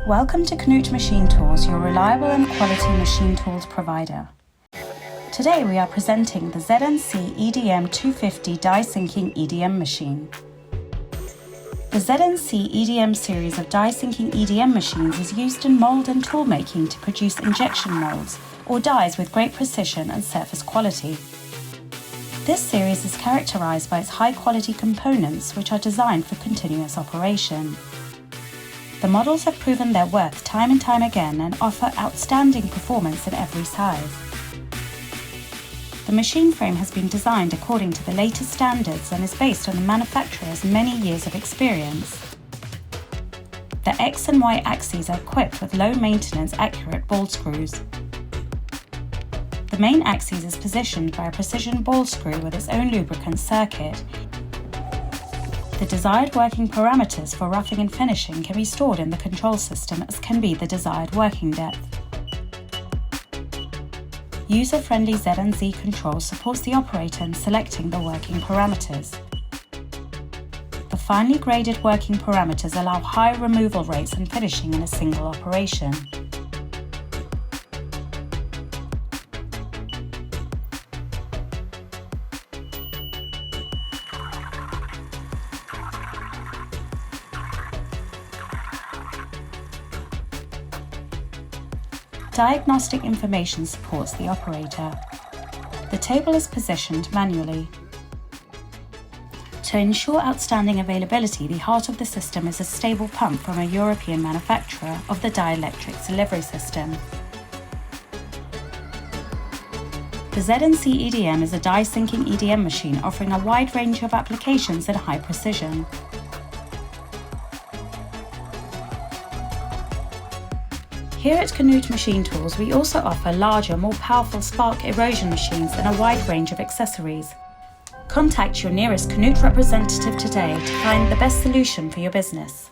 Welcome to KNUTH Machine Tools, your reliable and quality machine tools provider. Today we are presenting the ZNC-EDM 250 die sinking EDM machine. The ZNC-EDM series of die sinking EDM machines is used in mould and tool making to produce injection molds, or dies with great precision and surface quality. This series is characterized by its high-quality components, which are designed for continuous operation. The models have proven their worth time and time again and offer outstanding performance in every size. The machine frame has been designed according to the latest standards and is based on the manufacturer's many years of experience. The X and Y axes are equipped with low-maintenance accurate ball screws. The main axis is positioned by a precision ball screw with its own lubricant circuit. The desired working parameters for roughing and finishing can be stored in the control system, as can be the desired working depth. User-friendly ZNC control supports the operator in selecting the working parameters. The finely graded working parameters allow high removal rates and finishing in a single operation. Diagnostic information supports the operator. The table is positioned manually. To ensure outstanding availability, the heart of the system is a stable pump from a European manufacturer of the dielectric delivery system. The ZNC-EDM is a die sinking EDM machine offering a wide range of applications and high precision. Here at KNUTH Machine Tools, we also offer larger, more powerful spark erosion machines and a wide range of accessories. Contact your nearest KNUTH representative today to find the best solution for your business.